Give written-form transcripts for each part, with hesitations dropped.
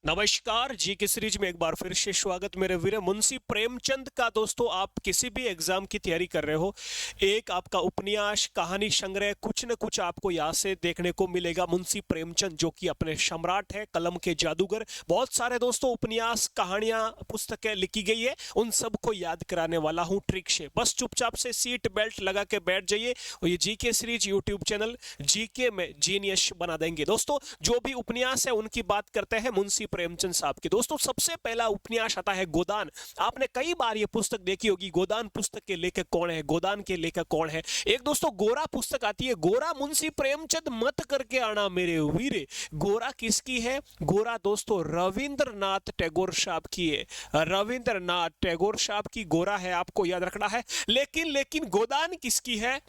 नमस्कार जी की सीरीज में एक बार फिर से स्वागत मेरे वीर मुंशी प्रेमचंद का। दोस्तों, आप किसी भी एग्जाम की तैयारी कर रहे हो, एक आपका उपन्यास कहानी संग्रह कुछ न कुछ आपको यहाँ से देखने को मिलेगा। मुंशी प्रेमचंद जो कि अपने सम्राट है, कलम के जादूगर। बहुत सारे दोस्तों उपन्यास कहानियां पुस्तकें लिखी गई है, उन सबको याद कराने वाला हूँ ट्रिक से। बस चुपचाप से सीट बेल्ट लगा के बैठ जाइए और ये GK series YouTube channel GK में जीनियस बना देंगे। दोस्तों, जो भी उपन्यास है उनकी बात करते हैं मुंशी प्रेमचंद साहब की। दोस्तों, सबसे पहला उपन्यास आता है गोदान। आपने कई बार ये पुस्तक देखी होगी। गोदान पुस्तक के लेखक कौन है? गोदान के लेखक कौन है? एक दोस्तों गोरा पुस्तक आती है। गोरा मुंशी प्रेमचंद मत करके आना मेरे वीरे। गोरा किसकी है? गोरा दोस्तों रविंद्रनाथ टैगोर साहब की है। रविंद्रनाथ टैगोर साहब की गोरा है, आपको याद रखना है। लेकिन गोदान किसकी है?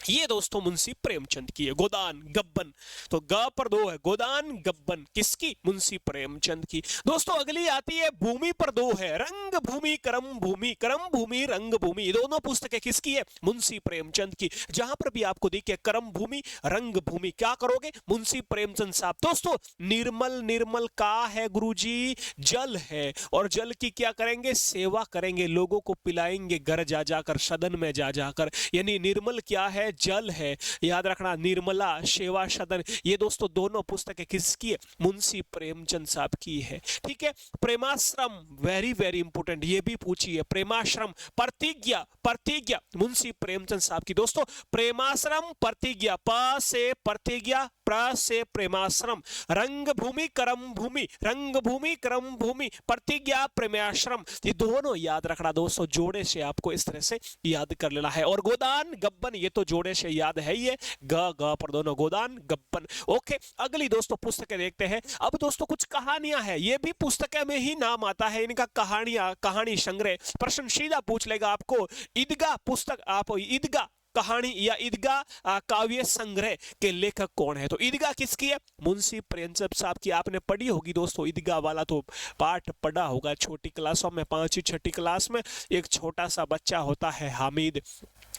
ये दोस्तों मुंशी प्रेमचंद की है। गोदान गब्बन, तो ग पर दो है। गोदान गब्बन किसकी? मुंशी प्रेमचंद की। दोस्तों अगली आती है भूमि पर दो है। रंग भूमि करम भूमि, करम भूमि रंग भूमि। ये दोनों पुस्तकें किसकी है? मुंशी प्रेमचंद की। जहां पर भी आपको दिखे करम भूमि रंग भूमि, क्या करोगे? मुंशी प्रेमचंद साहब। दोस्तों निर्मल, निर्मल का है गुरुजी? जल है। और जल की क्या करेंगे? सेवा करेंगे, लोगों को पिलाएंगे घर जा जाकर, सदन में जा जाकर। यानी निर्मल क्या है? जल है। याद रखना, निर्मला सेवा सदन। ये दोस्तों दोनों पुस्तकें किसकी है? मुंशी प्रेमचंद साहब की है। ठीक है। प्रेमाश्रम वेरी वेरी इंपोर्टेंट, ये भी पूछी है। प्रेमाश्रम, प्रतिज्ञा, प्रतिज्ञा मुंशी प्रेमचंद साहब की। दोस्तों प्रेमाश्रम प्रतिज्ञा, प से प्रतिज्ञा, प्र से प्रेमाश्रम। रंग भूमि करम भूमि, रंग भूमि करम भूमि, प्रतिज्ञा प्रेमाश्रम। ये दोनों याद रखना दोस्तों, जोड़े से आपको इस तरह से याद कर लेना है। और गोदान गब्बन, ये तो जोड़े से याद है ही है। ग ग पर दोनों, गोदान गब्बन। ओके, अगली दोस्तों पुस्तकें देखते हैं। अब दोस्तों कुछ कहानियां हैं, ये भी पुस्तकें में ही नाम आता है इनका। कहानियां, कहानी संग्रह। प्रश्न सीधा पूछ लेगा आपको, ईदगाह पुस्तक, आप ईदगाह कहानी या ईदगाह काव्य संग्रह के लेखक कौन है? तो ईदगाह किसकी है? मुंशी प्रेमचंद साहब की। आपने पढ़ी होगी दोस्तों, ईदगाह वाला तो पाठ पढ़ा होगा छोटी क्लासों में, 5वीं 6ठी क्लास में। एक छोटा सा बच्चा होता है हामिद,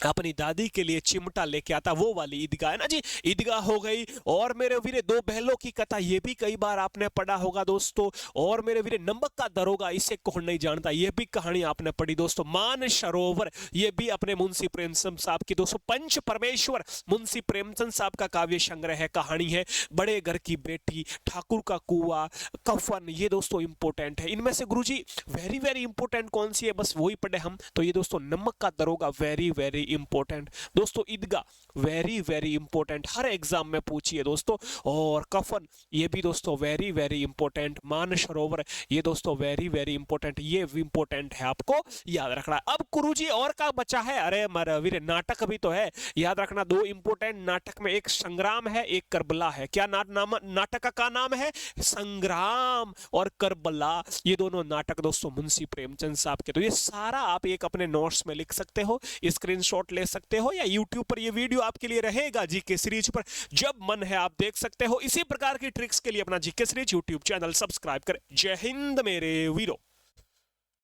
अपनी दादी के लिए चिमटा लेके आता, वो वाली ईदगाह है ना जी। ईदगाह हो गई। और मेरे वीरे दो बहलों की कथा, ये भी कई बार आपने पढ़ा होगा दोस्तों। और मेरे वीरे नमक का दरोगा, इसे कौन नहीं जानता, ये भी कहानी आपने पढ़ी दोस्तों। मान सरोवर, ये भी अपने मुंशी प्रेमचंद साहब की दोस्तों। पंच परमेश्वर मुंशी प्रेमचंद साहब का काव्य संग्रह है, कहानी है। बड़े घर की बेटी, ठाकुर का कुआं, कफन, ये दोस्तों इंपोर्टेंट है। इनमें से गुरुजी वेरी वेरी इंपोर्टेंट कौन सी है? बस वही पढ़े हम। तो ये दोस्तों नमक का दरोगा वेरी वेरी इंपोर्टेंट। दोस्तों ईदगाह वेरी वेरी इंपोर्टेंट, हर एग्जाम में पूछी है दोस्तों। और कफन, ये भी दोस्तों वेरी वेरी इंपोर्टेंट। मानसरोवर, ये दोस्तों वेरी वेरी इंपोर्टेंट, ये इंपोर्टेंट है, आपको याद रखना। अब गुरुजी और का बचा है? अरे मेरे वीर नाटक भी तो है, याद रखना। दो इंपोर्टेंट नाटक में, एक संग्राम है, एक करबला है। क्या नाटक का नाम है? संग्राम और करबला। ये दोनों नाटक दोस्तों मुंशी प्रेमचंद साहब के। तो ये सारा आप एक अपने नोट्स में लिख सकते हो, स्क्रीनशॉट ले सकते हो, या यूट्यूब पर ये वीडियो आपके लिए रहेगा जीके सीरीज पर। जब मन है आप देख सकते हो। इसी प्रकार की ट्रिक्स के लिए अपना GK series YouTube channel subscribe करें। जय हिंद मेरे वीरों।